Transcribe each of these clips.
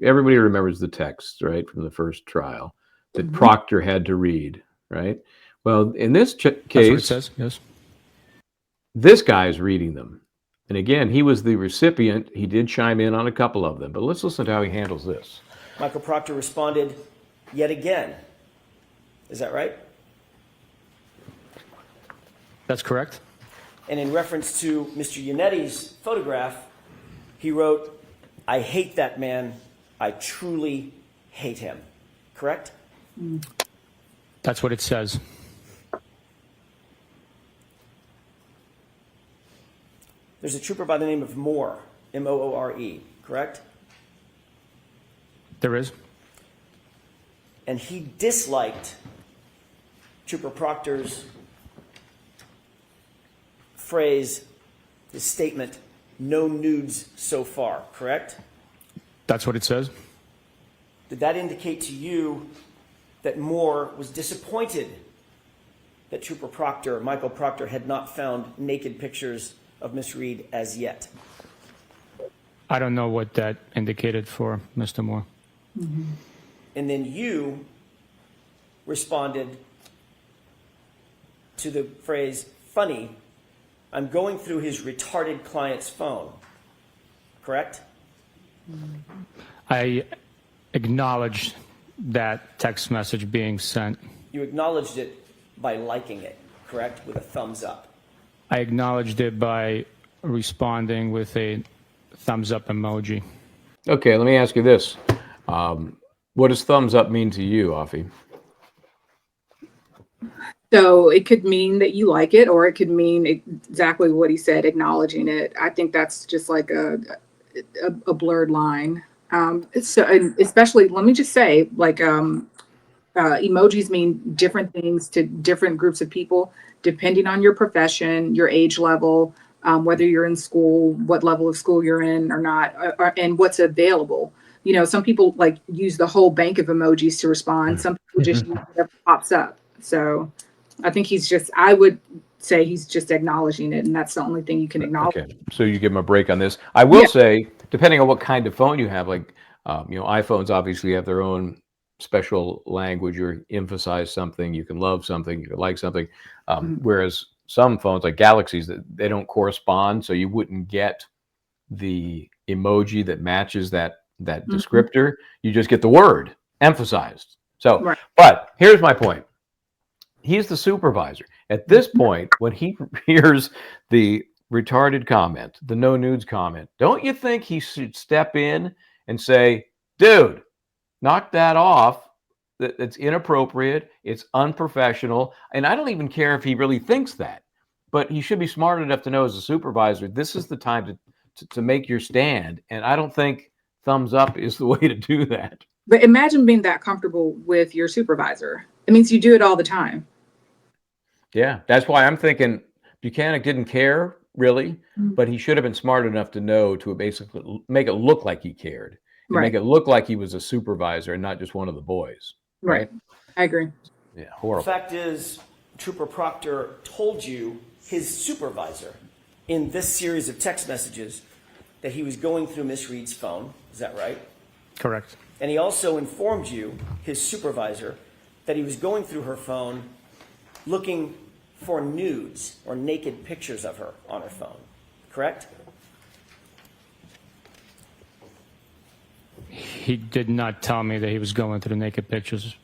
everybody remembers the text, right, from the first trial that Proctor had to read, right? Well, in this case, that's what it says. Yes. This guy's reading them. And again, he was the recipient. He did chime in on a couple of them, but let's listen to how he handles this. Michael Proctor responded yet again. Is that right? That's correct. And in reference to Mr. Yanetti's photograph, he wrote, "I hate that man. I truly hate him." Correct? That's what it says. There's a trooper by the name of Moore, M-O-O-R-E, correct? There is. And he disliked Trooper Proctor's phrase, his statement, "no nudes so far," correct? That's what it says. Did that indicate to you that Moore was disappointed that Trooper Proctor, Michael Proctor, had not found naked pictures of Miss Reed as yet? I don't know what that indicated for Mr. Moore. And then you responded to the phrase, "funny, I'm going through his retarded client's phone," correct? I acknowledged that text message being sent. You acknowledged it by liking it, correct? With a thumbs up. I acknowledged it by responding with a thumbs up emoji. Okay, let me ask you this. What does thumbs up mean to you, Afi? So it could mean that you like it, or it could mean exactly what he said, acknowledging it. I think that's just like a blurred line. So, and especially, let me just say, like, emojis mean different things to different groups of people, depending on your profession, your age level, whether you're in school, what level of school you're in or not, and what's available. You know, some people like use the whole bank of emojis to respond. Some people just use whatever pops up. So I think I would say he's just acknowledging it, and that's the only thing you can acknowledge. Okay, so you give him a break on this. I will say, depending on what kind of phone you have, like, iPhones obviously have their own special language. You emphasize something, you can love something, you can like something. Whereas some phones, like Galaxies, they don't correspond, so you wouldn't get the emoji that matches that descriptor. You just get the word emphasized. So, but here's my point. He's the supervisor. At this point, when he hears the retarded comment, the no nudes comment, don't you think he should step in and say, "Dude, knock that off. That's inappropriate. It's unprofessional." And I don't even care if he really thinks that, but he should be smart enough to know, as a supervisor, this is the time to make your stand. And I don't think thumbs up is the way to do that. But imagine being that comfortable with your supervisor. It means you do it all the time. Yeah, that's why I'm thinking Bukhenik didn't care, really, but he should have been smart enough to know to basically make it look like he cared. Make it look like he was a supervisor and not just one of the boys. Right? I agree. Yeah, horrible. The fact is, Trooper Proctor told you, his supervisor, in this series of text messages, that he was going through Miss Reed's phone. Is that right? Correct. And he also informed you, his supervisor, that he was going through her phone looking for nudes or naked pictures of her on her phone. Correct? He did not tell me that he was going through the naked pictures,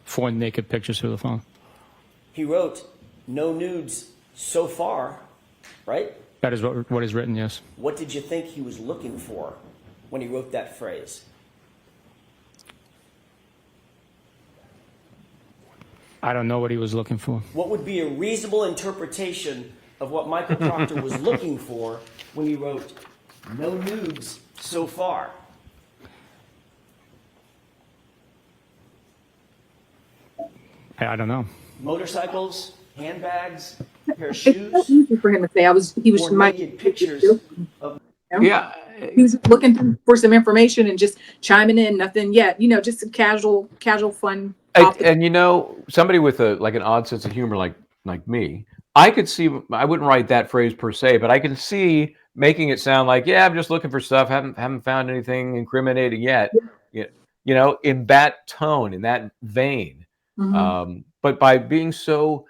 for naked pictures through the phone. He wrote, "no nudes so far," right? That is what is written, yes. What did you think he was looking for when he wrote that phrase? I don't know what he was looking for. What would be a reasonable interpretation of what Michael Proctor was looking for when he wrote, "no nudes so far"? I don't know. Motorcycles, handbags, a pair of shoes, It's easy for him to say. He was or my naked pictures of. Yeah. He was looking for some information and just chiming in. Nothing yet. Just a casual, fun. And somebody with an odd sense of humor like me, I could see. I wouldn't write that phrase per se, but I can see making it sound like, "Yeah, I'm just looking for stuff. Haven't found anything incriminating yet." you know, in that tone, in that vein. But by being so,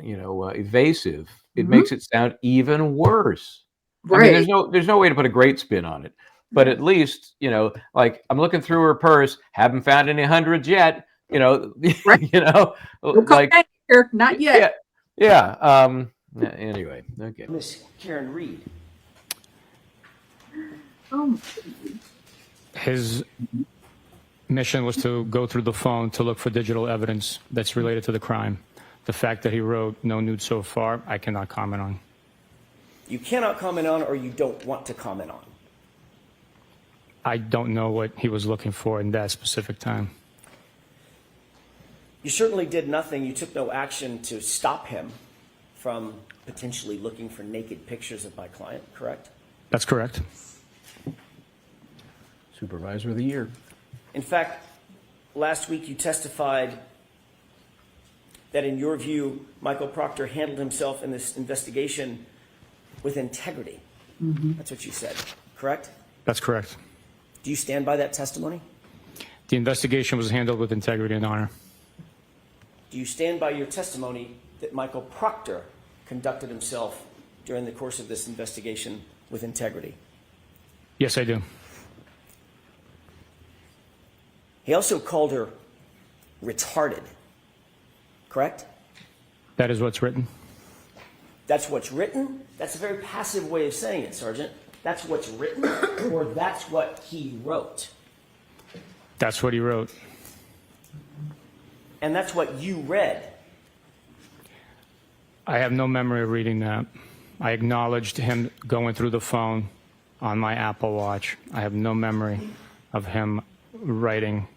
you know, evasive, it makes it sound even worse. I mean, Right. there's no way to put a great spin on it. But at least, you know, like I'm looking through her purse, haven't found any hundreds yet. You know, Right. you know, No like cocaine here, not yet. yeah. Anyway, okay. Miss Karen Reed. Oh, His mission was to go through the phone to look for digital evidence that's related to the crime. The fact that he wrote no nude so far, I cannot comment on. You cannot comment on, or you don't want to comment on. I don't know what he was looking for in that specific time. You certainly did nothing. You took no action to stop him from potentially looking for naked pictures of my client, correct? That's correct. Supervisor of the year. In fact, last week you testified that in your view, Michael Proctor handled himself in this investigation with integrity. That's what you said, correct? That's correct. Do you stand by that testimony? The investigation was handled with integrity and honor. Do you stand by your testimony that Michael Proctor conducted himself during the course of this investigation with integrity? Yes, I do. He also called her retarded, correct? That is what's written. That's what's written? That's a very passive way of saying it, Sergeant. That's what's written, or that's what he wrote? That's what he wrote. And that's what you read. I have no memory of reading that. I acknowledged him going through the phone on my Apple Watch. I have no memory of him writing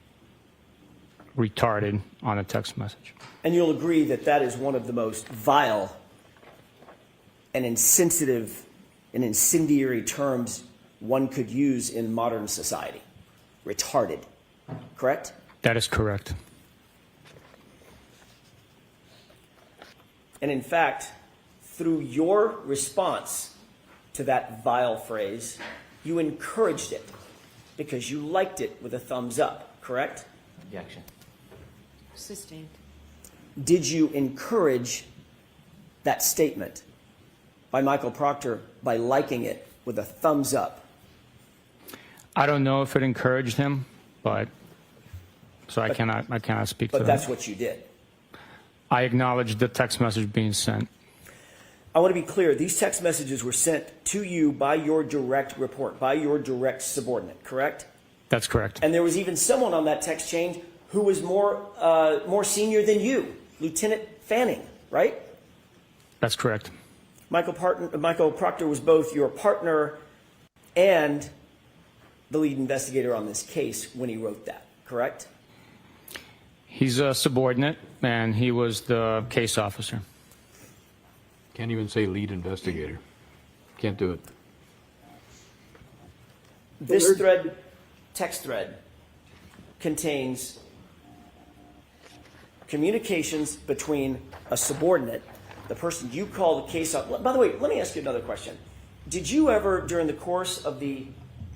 retarded on a text message. And you'll agree that that is one of the most vile and insensitive and incendiary terms one could use in modern society. Retarded, correct? That is correct. And in fact, through your response to that vile phrase, you encouraged it because you liked it with a thumbs up, correct? Objection. Sustained. Did you encourage that statement by Michael Proctor by liking it with a thumbs up? I don't know if it encouraged him, but so I cannot speak to But that. that's what you did. I acknowledged the text message being sent. I want to be clear. These text messages were sent to you by your direct report, by your direct subordinate, correct? That's correct. And there was even someone on that text chain who was more senior than you, Lieutenant Fanning, right? That's correct. Michael Proctor was both your partner and the lead investigator on this case when he wrote that, correct? He's a subordinate, and he was the case officer. Can't even say lead investigator. Can't do it. This thread, text thread, contains communications between a subordinate, the person you call the case officer. By the way, let me ask you another question. Did you ever, during the course of the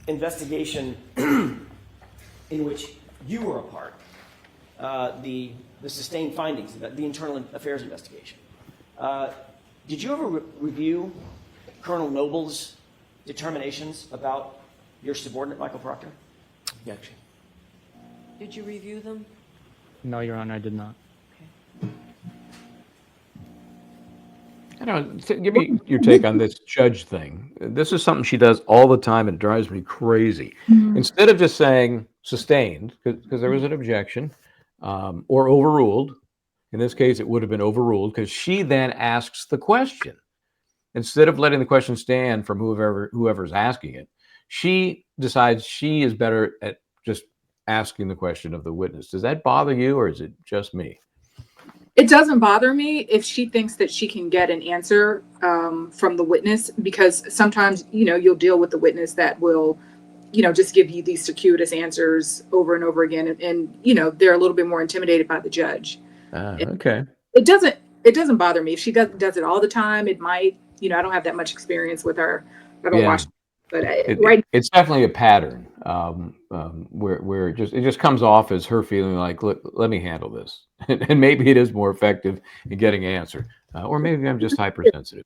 investigation in which you were a part, the sustained findings, the internal affairs investigation, did you ever review Colonel Noble's determinations about your subordinate, Michael Proctor? Objection. Did you review them? No, Your Honor, I did not. I don't know. Give me your take on this judge thing. This is something she does all the time, and it drives me crazy. Instead of just saying sustained, because there was an objection, or overruled, in this case, it would have been overruled because she then asks the question. Instead of letting the question stand from whoever's asking it, she decides she is better at just asking the question of the witness. Does that bother you, or is it just me? It doesn't bother me if she thinks that she can get an answer from the witness, because sometimes, you'll deal with the witness that will, just give you these circuitous answers over and over again. And they're a little bit more intimidated by the judge. Okay. It doesn't bother me. If she does it all the time, it might, I don't have that much experience with her. I don't watch But it's definitely a pattern where it just comes off as her feeling like, look, let me handle this, and maybe it is more effective in getting an answer, or maybe I'm just hypersensitive.